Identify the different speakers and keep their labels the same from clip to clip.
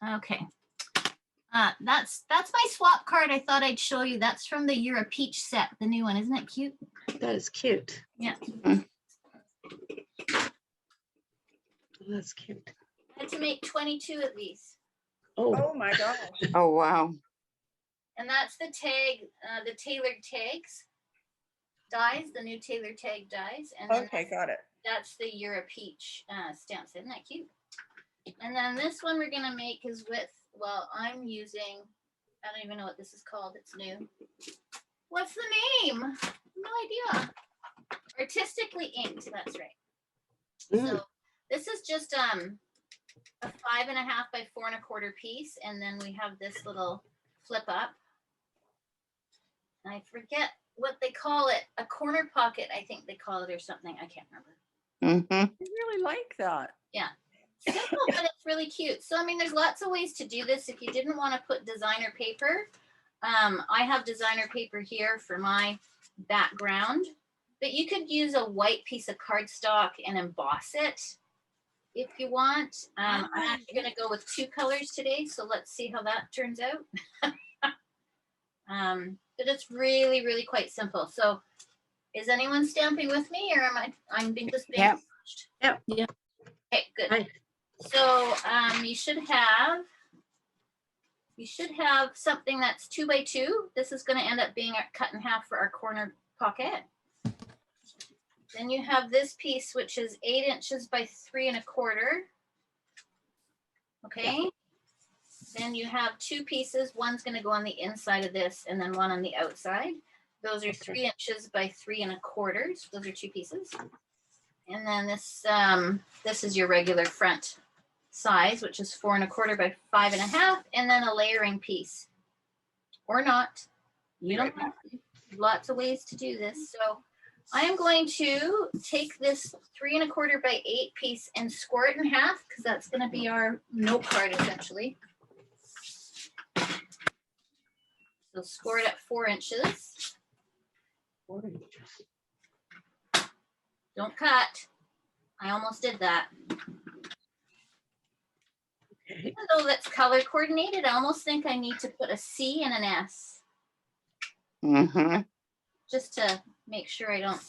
Speaker 1: Okay. That's my swap card. I thought I'd show you. That's from the You're a Peach set, the new one. Isn't that cute?
Speaker 2: That is cute.
Speaker 1: Yeah.
Speaker 2: Oh, that's cute.
Speaker 1: I had to make 22 of these.
Speaker 3: Oh my gosh.
Speaker 4: Oh, wow.
Speaker 1: And that's the tag, the tailored tags dies, the new tailored tag dies. And then
Speaker 3: Okay, got it.
Speaker 1: that's the You're a Peach stamps. Isn't that cute? And then this one we're gonna make is with, well, I'm using, I don't even know what this is called. It's new. What's the name? No idea. Artistically Inked. That's right. So this is just a 5.5 by 4 1/4 piece, and then we have this little flip up. I forget what they call it. A corner pocket, I think they call it, or something. I can't remember.
Speaker 3: I really like that.
Speaker 1: Yeah. Simple, but it's really cute. So, I mean, there's lots of ways to do this. If you didn't want to put designer paper, I have designer paper here for my background, but you could use a white piece of cardstock and emboss it if you want. I'm actually going to go with 2 colors today, so let's see how that turns out. But it's really, really quite simple. So, is anyone stamping with me, or am I'm being just being
Speaker 4: Yep.
Speaker 1: pushed?
Speaker 2: Yep.
Speaker 4: Yeah.
Speaker 1: Okay, good.
Speaker 2: Hi.
Speaker 1: So you should have something that's 2 by 2. This is going to end up being cut in half for our corner pocket. Then you have this piece, which is 8 inches by 3 1/4. Okay. Then you have 2 pieces. One's going to go on the inside of this, and then one on the outside. Those are 3 inches by 3 1/4. So those are 2 pieces. And then this is your regular front size, which is 4 1/4 by 5 1/2, and then a layering piece, or not. You don't have to. Lots of ways to do this. So I am going to take this 3 1/4 by 8 piece and score it in half, because that's going to be our note card essentially. So score it at 4 inches.
Speaker 2: 4 inches.
Speaker 1: Don't cut. I almost did that.
Speaker 2: Okay.
Speaker 1: Even though that's color coordinated, I almost think I need to put a C and an S just to make sure I don't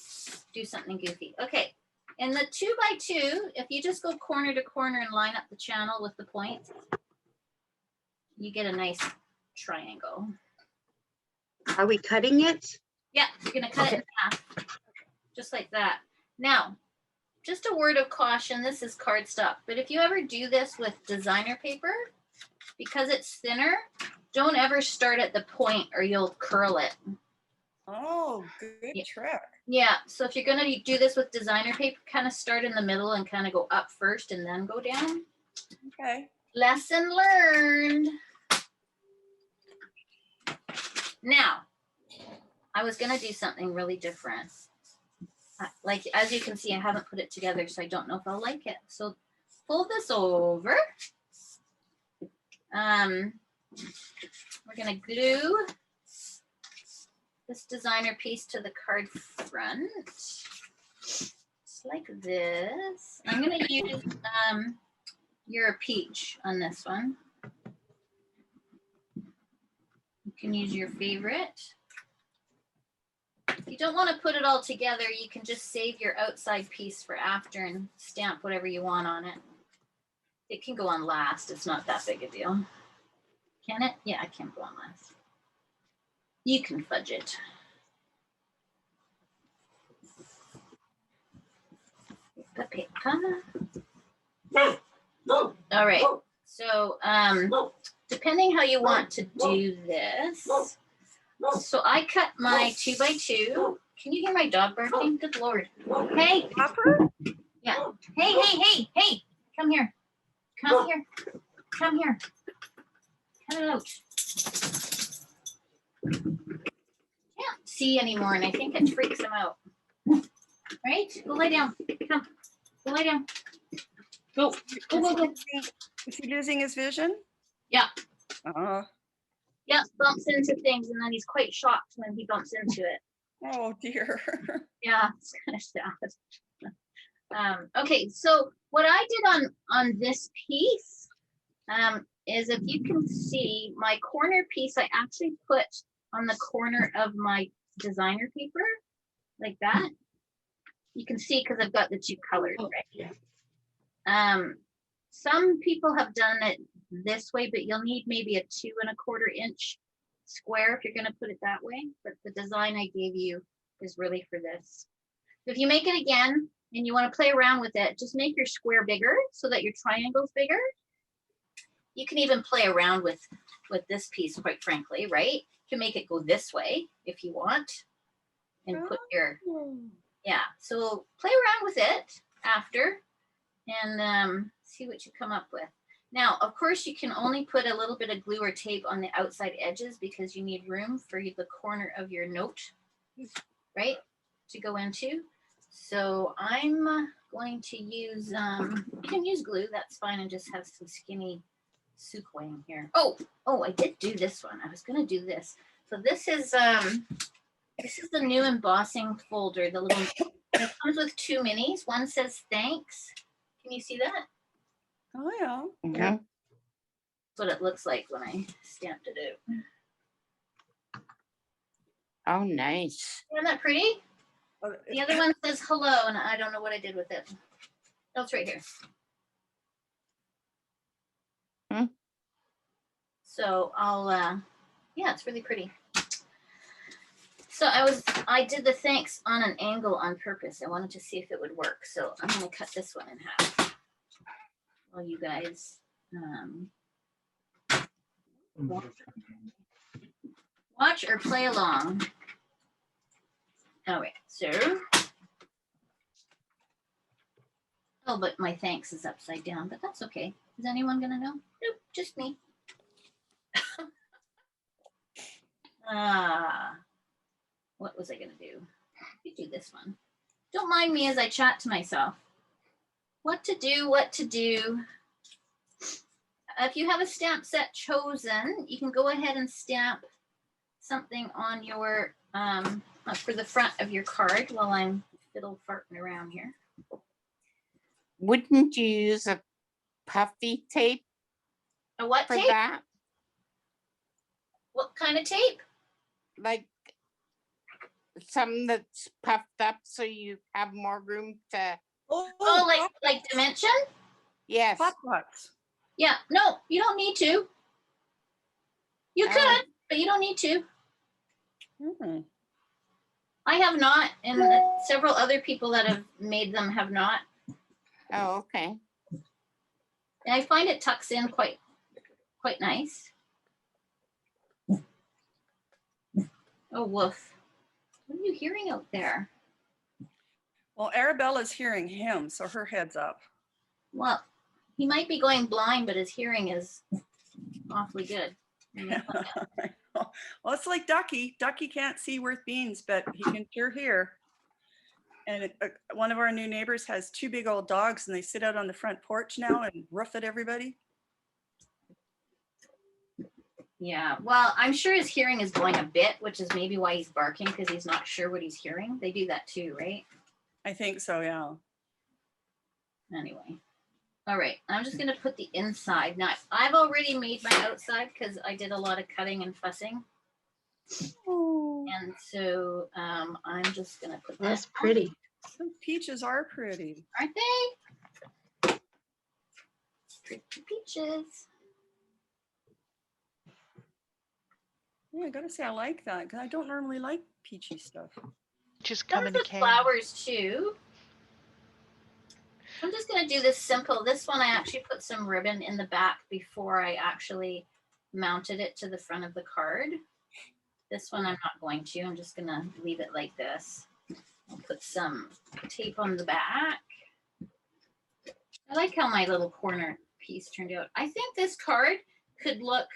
Speaker 1: do something goofy. Okay, in the 2 by 2, if you just go corner to corner and line up the channel with the points, you get a nice triangle.
Speaker 2: Are we cutting it?
Speaker 1: Yeah, you're gonna cut it in half, just like that. Now, just a word of caution, this is cardstock, but if you ever do this with designer paper, because it's thinner, don't ever start at the point or you'll curl it.
Speaker 3: Oh, good trick.
Speaker 1: Yeah, so if you're gonna do this with designer paper, kind of start in the middle and kind of go up first and then go down.
Speaker 3: Okay.
Speaker 1: Lesson learned. Now, I was gonna do something really different. Like, as you can see, I haven't put it together, so I don't know if I'll like it. So pull this over. We're gonna glue this designer piece to the card front, just like this. I'm gonna use You're a Peach on this one. You can use your favorite. If you don't want to put it all together, you can just save your outside piece for after and stamp whatever you want on it. It can go on last. It's not that big a deal. Can it? Yeah, it can go on last. You can fudge it. The paper. All right. So, depending how you want to do this. So I cut my 2 by 2. Can you hear my dog barking? Good Lord. Hey.
Speaker 3: Hopper?
Speaker 1: Yeah. Hey. Come here. Come here. Come here. Come out. Can't see anymore, and I think it freaks him out. Right? Go lay down. Come. Go lay down. Go. Go.
Speaker 3: Is he losing his vision?
Speaker 1: Yeah.
Speaker 3: Yeah,
Speaker 1: bumps into things, and then he's quite shocked when he bumps into it.
Speaker 3: Oh dear.
Speaker 1: Yeah, it's kind of sad. Okay, so what I did on this piece, is if you can see my corner piece, I actually put on the corner of my designer paper like that. You can see because I've got the two colors,
Speaker 2: Oh,
Speaker 1: right?
Speaker 2: yeah.
Speaker 1: Some people have done it this way, but you'll need maybe a 2¼ inch square if you're going to put it that way. But the design I gave you is really for this. If you make it again and you want to play around with it, just make your square bigger so that your triangle's bigger. You can even play around with this piece, quite frankly, right? You can make it go this way if you want and put your, yeah. So play around with it after and see what you come up with. Now, of course, you can only put a little bit of glue or tape on the outside edges because you need room for the corner of your note, right, to go into. So I'm going to use, you can use glue, that's fine, and just have some skinny sukwe here. Oh, I did do this one. I was going to do this. So this is the new embossing folder, the little, it comes with 2 minis. One says thanks. Can you see that?
Speaker 3: Oh, yeah.
Speaker 2: Yeah.
Speaker 1: That's what it looks like when I stamped it out.
Speaker 4: Oh, nice.
Speaker 1: Isn't that pretty?
Speaker 3: Oh,
Speaker 1: The other one says hello, and I don't know what I did with it. Oh, it's right here.
Speaker 4: Hmm.
Speaker 1: So I'll, yeah, it's really pretty. So I did the thanks on an angle on purpose. I wanted to see if it would work. So I'm going to cut this one in half. While you guys watch or play along. All right, so. Oh, but my thanks is upside down, but that's okay. Is anyone gonna know? Nope, just me. What was I gonna do? You do this one. Don't mind me as I chat to myself. What to do, what to do. If you have a stamp set chosen, you can go ahead and stamp something on your, for the front of your card while I'm fiddle farting around here.
Speaker 4: Wouldn't you use a puffy tape
Speaker 1: A what
Speaker 4: for
Speaker 1: tape?
Speaker 4: that?
Speaker 1: What kind of tape?
Speaker 4: Like some that's puffed up so you have more room to,
Speaker 1: Oh, like dimension?
Speaker 4: yes.
Speaker 3: Hot pots.
Speaker 1: Yeah, no, you don't need to. You
Speaker 4: Oh.
Speaker 1: could, but you don't need to.
Speaker 3: Mhm.
Speaker 1: I have not, and several other people that have made them have not.
Speaker 4: Oh, okay.
Speaker 1: And I find it tucks in quite nice. Oh, woof. What are you hearing out there?
Speaker 3: Well, Arabella's hearing him, so her head's up.
Speaker 1: Well, he might be going blind, but his hearing is awfully good.
Speaker 3: Well, it's like Ducky. Ducky can't see worth beans, but he can sure hear. And one of our new neighbors has 2 big old dogs, and they sit out on the front porch now and roof at everybody.
Speaker 1: Yeah, well, I'm sure his hearing is going a bit, which is maybe why he's barking, because he's not sure what he's hearing. They do that too, right?
Speaker 3: I think so, yeah.
Speaker 1: Anyway. All right, I'm just gonna put the inside. Now, I've already made my outside because I did a lot of cutting and fussing. And so I'm just gonna put
Speaker 2: That's
Speaker 1: that.
Speaker 2: pretty.
Speaker 3: Those peaches are pretty.
Speaker 1: Aren't they? Pretty peaches.
Speaker 3: Yeah, I gotta say I like that because I don't normally like peachy stuff.
Speaker 5: Just come
Speaker 1: Comes
Speaker 5: in a
Speaker 1: with
Speaker 5: can.
Speaker 1: flowers too. I'm just gonna do this simple. This one I actually put some ribbon in the back before I actually mounted it to the front of the card. This one I'm not going to. I'm just gonna leave it like this. I'll put some tape on the back. I like how my little corner piece turned out. I think this card could look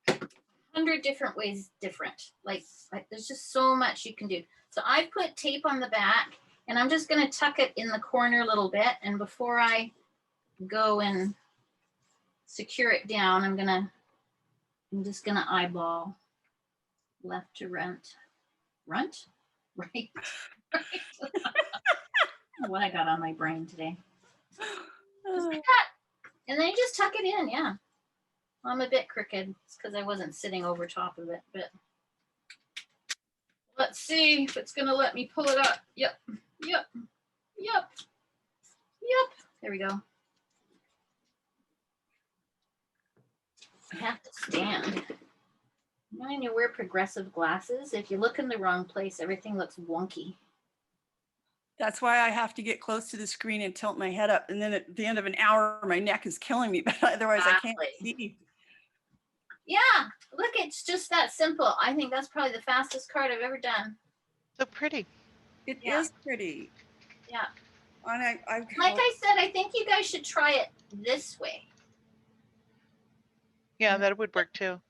Speaker 1: 100 different ways different. Like there's just so much you can do. So I put tape on the back and I'm just gonna tuck it in the corner a little bit. And before I go and secure it down, I'm just gonna eyeball left to right. What I got on my brain today. Just like that. And then you just tuck it in, yeah. I'm a bit crooked. It's because I wasn't sitting over top of it, but let's see if it's gonna let me pull it up. Yep, yep, yep, yep. There we go. I have to stand. When you wear progressive glasses, if you look in the wrong place, everything looks wonky.
Speaker 3: That's why I have to get close to the screen and tilt my head up. And then at the end of an hour, my neck is killing me, but otherwise I can't
Speaker 1: Exactly.
Speaker 3: see.
Speaker 1: Yeah, look, it's just that simple. I think that's probably the fastest card I've ever done.
Speaker 2: So pretty.
Speaker 3: It
Speaker 1: Yeah.
Speaker 3: is pretty.
Speaker 1: Yeah.
Speaker 3: And
Speaker 1: Like I said, I think you guys should try it this way,
Speaker 2: Yeah, that would work too.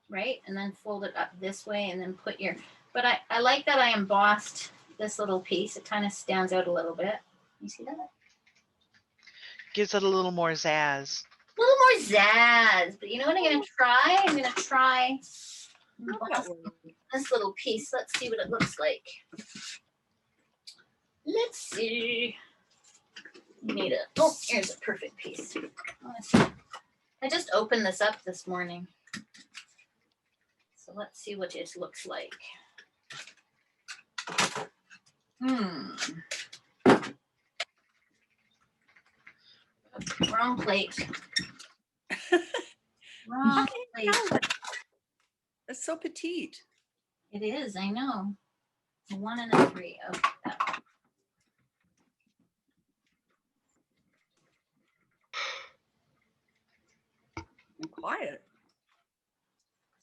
Speaker 1: right? And then fold it up this way and then put your, but I like that I embossed this little piece. It kind of stands out a little bit. You see that?
Speaker 2: Gives it a little more zazz.
Speaker 1: A little more zazz, but you know what I'm gonna try? I'm gonna try this little piece. Let's see what it looks like. Let's see. You need a, oh, here's a perfect piece. I just opened this up this morning. So let's see what it looks like. Wrong plate. Wrong plate.
Speaker 3: It's so petite.
Speaker 1: It is, I know. A 1 and a 3. Okay, that one.
Speaker 3: And quiet.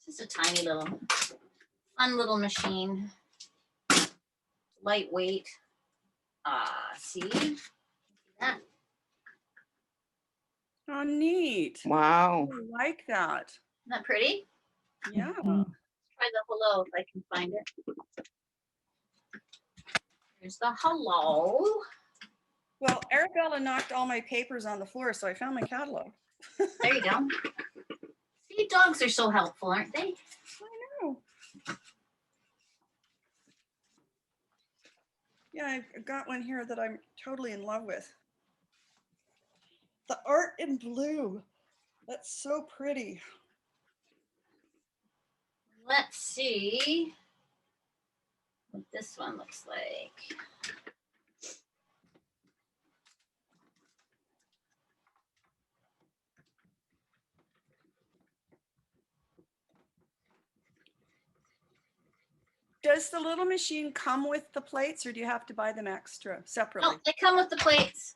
Speaker 1: It's just a tiny little, fun little machine. Lightweight. See that?
Speaker 3: Oh, neat.
Speaker 4: Wow.
Speaker 3: I like that.
Speaker 1: Isn't that pretty?
Speaker 3: Yeah.
Speaker 1: Try the hello if I can find it. Here's the hello.
Speaker 3: Well, Arabella knocked all my papers on the floor, so I found my catalog.
Speaker 1: There you go. See, dogs are so helpful, aren't they?
Speaker 3: I know. Yeah, I've got one here that I'm totally in love with. The art in blue. That's so pretty.
Speaker 1: Let's see what this one looks like.
Speaker 3: Does the little machine come with the plates or do you have to buy them extra separately?
Speaker 1: Oh, they come with the plates.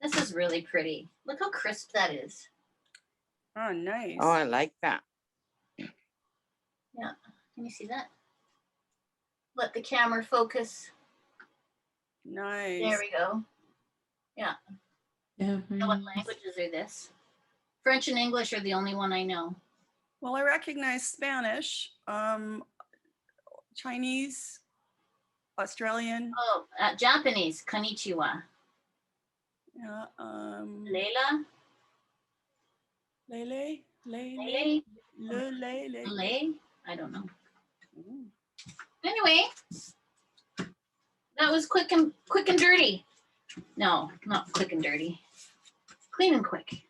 Speaker 1: This is really pretty. Look how crisp that is.
Speaker 3: Oh, nice.
Speaker 4: Oh, I like that.
Speaker 1: Can you see that? Let the camera focus.
Speaker 3: Nice.
Speaker 1: There we go.
Speaker 5: Yeah.
Speaker 1: You know what languages are this? French and English are the only one I know.
Speaker 3: Well, I recognize Spanish, Chinese, Australian.
Speaker 1: Oh, Japanese. Konnichiwa.
Speaker 3: Yeah,
Speaker 1: Leila.
Speaker 3: Lele, Lele,
Speaker 1: Lele.
Speaker 3: Lele.
Speaker 1: Malay. I don't know.
Speaker 3: Mm.
Speaker 1: Anyway, that was quick and dirty. No, not quick and dirty. Clean and quick.